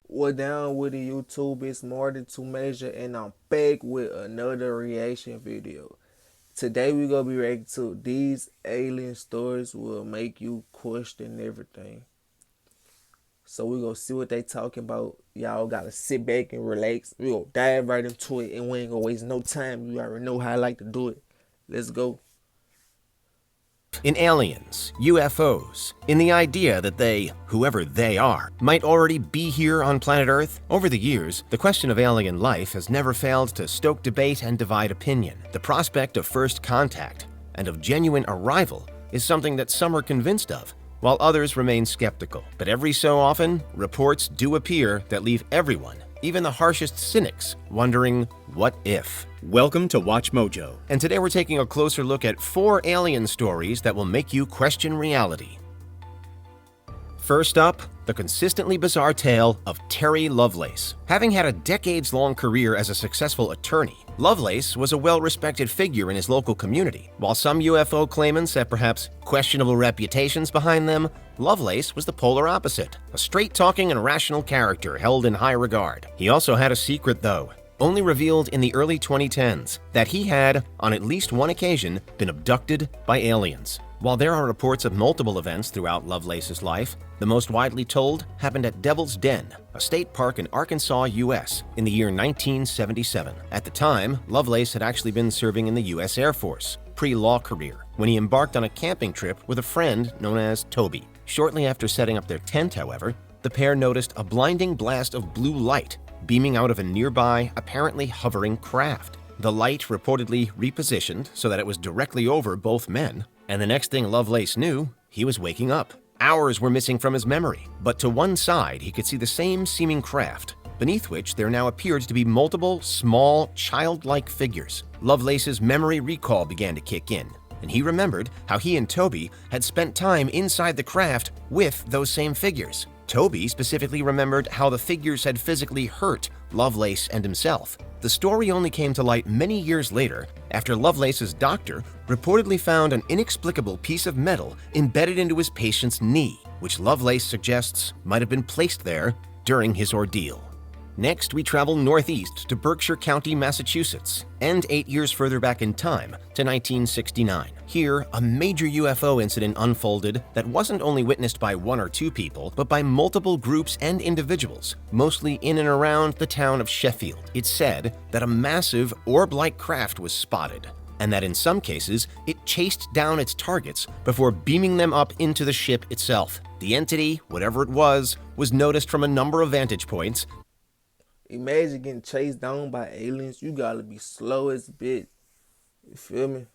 What down with the YouTube? It's Marty to measure, and I'm back with another reaction video. Today we gonna be reacting to these alien stories will make you question everything. So we gonna see what they talking about. Y'all gotta sit back and relax. We gonna dive right into it, and we ain't gonna waste no time. You already know how I like to do it. Let's go. In aliens, UFOs, in the idea that they, whoever they are, might already be here on planet Earth. Over the years, the question of alien life has never failed to stoke debate and divide opinion. The prospect of first contact and of genuine arrival is something that some are convinced of, while others remain skeptical. But every so often, reports do appear that leave everyone, even the harshest cynics, wondering, what if? Welcome to Watch Mojo. And today we're taking a closer look at 4 alien stories that will make you question reality. First up, the consistently bizarre tale of Terry Lovelace. Having had a decades-long career as a successful attorney, Lovelace was a well-respected figure in his local community. While some UFO claimants have perhaps questionable reputations behind them, Lovelace was the polar opposite, a straight-talking and rational character held in high regard. He also had a secret, though, only revealed in the early 2010s, that he had, on at least one occasion, been abducted by aliens. While there are reports of multiple events throughout Lovelace's life, the most widely told happened at Devil's Den, a state park in Arkansas, U.S., in the year 1977. At the time, Lovelace had actually been serving in the U.S. Air Force, pre-law career, when he embarked on a camping trip with a friend known as Toby. Shortly after setting up their tent, however, the pair noticed a blinding blast of blue light beaming out of a nearby, apparently hovering craft. The light reportedly repositioned so that it was directly over both men, and the next thing Lovelace knew, he was waking up. Hours were missing from his memory, but to one side he could see the same seeming craft, beneath which there now appeared to be multiple, small, childlike figures. Lovelace's memory recall began to kick in, and he remembered how he and Toby had spent time inside the craft with those same figures. Toby specifically remembered how the figures had physically hurt Lovelace and himself. The story only came to light many years later after Lovelace's doctor reportedly found an inexplicable piece of metal embedded into his patient's knee, which Lovelace suggests might have been placed there during his ordeal. Next, we travel northeast to Berkshire County, Massachusetts, and 8 years further back in time to 1969. Here, a major UFO incident unfolded that wasn't only witnessed by 1 or 2 people, but by multiple groups and individuals, mostly in and around the town of Sheffield. It's said that a massive orb-like craft was spotted, and that in some cases, it chased down its targets before beaming them up into the ship itself. The entity, whatever it was noticed from a number of vantage points. Imagine getting chased down by aliens. You gotta be slow as a bit. You feel me?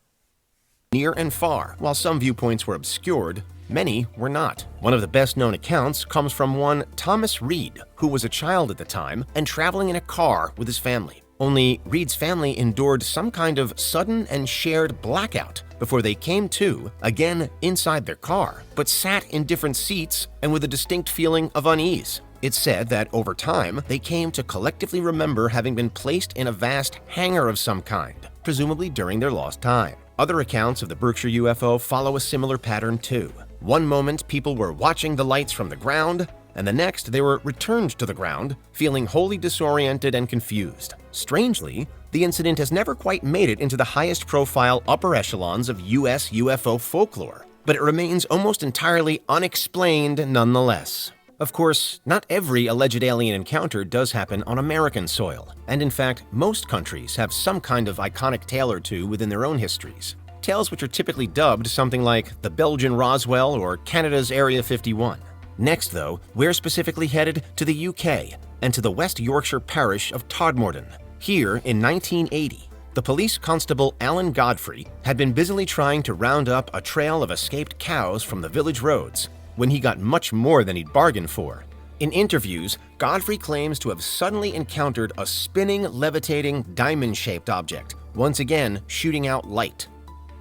Near and far. While some viewpoints were obscured, many were not. One of the best-known accounts comes from one Thomas Reed, who was a child at the time and traveling in a car with his family. Only Reed's family endured some kind of sudden and shared blackout before they came to, again inside their car, but sat in different seats and with a distinct feeling of unease. It's said that over time, they came to collectively remember having been placed in a vast hangar of some kind, presumably during their lost time. Other accounts of the Berkshire UFO follow a similar pattern too. One moment, people were watching the lights from the ground, and the next, they were returned to the ground, feeling wholly disoriented and confused. Strangely, the incident has never quite made it into the highest profile upper echelons of US UFO folklore, but it remains almost entirely unexplained nonetheless. Of course, not every alleged alien encounter does happen on American soil, and in fact, most countries have some kind of iconic tale or two within their own histories. Tales which are typically dubbed something like the Belgian Roswell or Canada's Area 51. Next, though, we're specifically headed to the UK and to the West Yorkshire parish of Todmorden. Here, in 1980, the police constable Alan Godfrey had been busily trying to round up a trail of escaped cows from the village roads when he got much more than he'd bargained for. In interviews, Godfrey claims to have suddenly encountered a spinning, levitating, diamond-shaped object, once again shooting out light.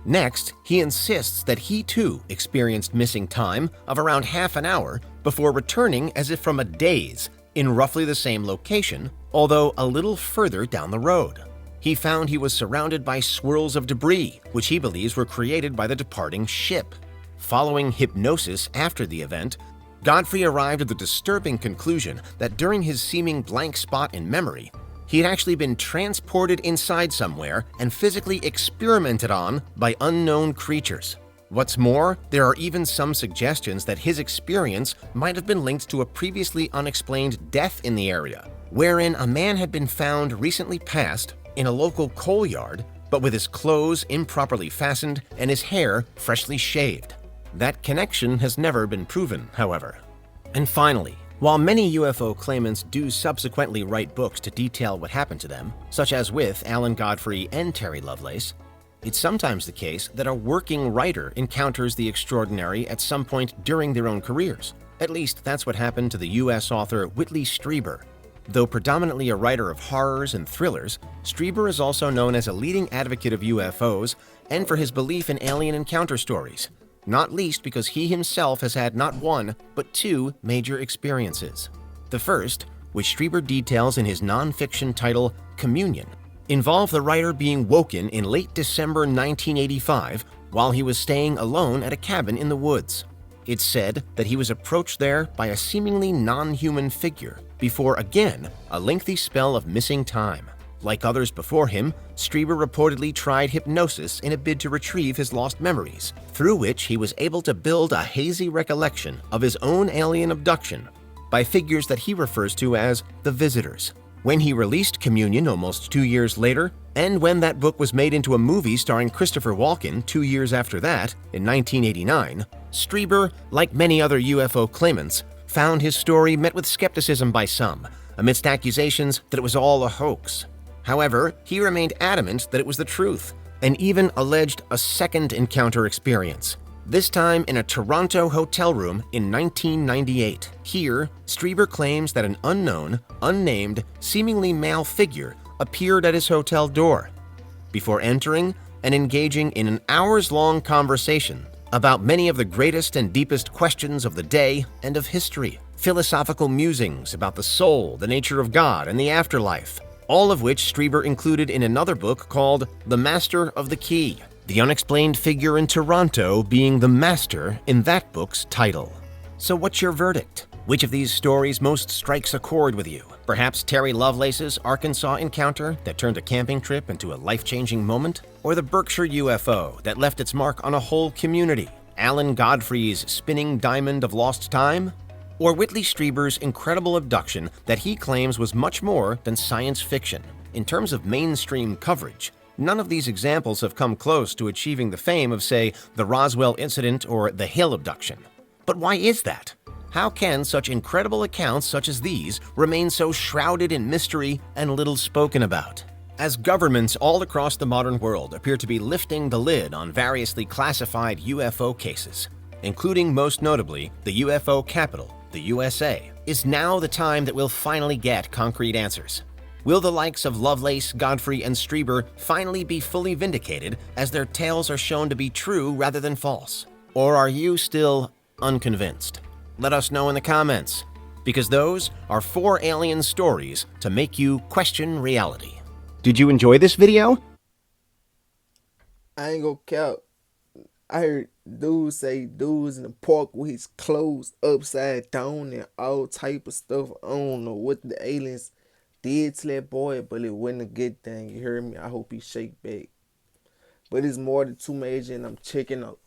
Next, he insists that he too experienced missing time of around half an hour before returning as if from a daze in roughly the same location, although a little further down the road. He found he was surrounded by swirls of debris, which he believes were created by the departing ship. Following hypnosis after the event, Godfrey arrived at the disturbing conclusion that during his seeming blank spot in memory, he had actually been transported inside somewhere and physically experimented on by unknown creatures. What's more, there are even some suggestions that his experience might have been linked to a previously unexplained death in the area, wherein a man had been found recently passed in a local coal yard, but with his clothes improperly fastened and his hair freshly shaved. That connection has never been proven, however. And finally, while many UFO claimants do subsequently write books to detail what happened to them, such as with Alan Godfrey and Terry Lovelace, it's sometimes the case that a working writer encounters the extraordinary at some point during their own careers. At least that's what happened to the U.S. author Whitley Strieber. Though predominantly a writer of horrors and thrillers, Strieber is also known as a leading advocate of UFOs and for his belief in alien encounter stories, not least because he himself has had not one, but two major experiences. The first, which Strieber details in his nonfiction title Communion, involved the writer being woken in late December 1985 while he was staying alone at a cabin in the woods. It's said that he was approached there by a seemingly non-human figure before, again, a lengthy spell of missing time. Like others before him, Strieber reportedly tried hypnosis in a bid to retrieve his lost memories, through which he was able to build a hazy recollection of his own alien abduction by figures that he refers to as the Visitors. When he released Communion almost 2 years later, and when that book was made into a movie starring Christopher Walken 2 years after that, in 1989, Strieber, like many other UFO claimants, found his story met with skepticism by some, amidst accusations that it was all a hoax. However, he remained adamant that it was the truth, and even alleged a second encounter experience, this time in a Toronto hotel room in 1998. Here, Strieber claims that an unknown, unnamed, seemingly male figure appeared at his hotel door before entering and engaging in an hours-long conversation about many of the greatest and deepest questions of the day and of history, philosophical musings about the soul, the nature of God, and the afterlife, all of which Strieber included in another book called The Master of the Key, the unexplained figure in Toronto being the master in that book's title. So what's your verdict? Which of these stories most strikes a chord with you? Perhaps Terry Lovelace's Arkansas encounter that turned a camping trip into a life-changing moment? Or the Berkshire UFO that left its mark on a whole community? Alan Godfrey's spinning diamond of lost time? Or Whitley Strieber's incredible abduction that he claims was much more than science fiction? In terms of mainstream coverage, none of these examples have come close to achieving the fame of, say, the Roswell incident or the Hill abduction. But why is that? How can such incredible accounts such as these remain so shrouded in mystery and little spoken about? As governments all across the modern world appear to be lifting the lid on variously classified UFO cases, including most notably the UFO capital, the USA, is now the time that we'll finally get concrete answers. Will the likes of Lovelace, Godfrey, and Strieber finally be fully vindicated as their tales are shown to be true rather than false? Or are you still unconvinced? Let us know in the comments, because those are 4 alien stories to make you question reality. Did you enjoy this video? I ain't gonna count. I heard dudes say dudes in the park with his clothes upside down and all type of stuff. I don't know what the aliens did to that boy, but it wasn't a good thing. You heard me? I hope he shake back. But it's more than 2 major, and I'm checking out.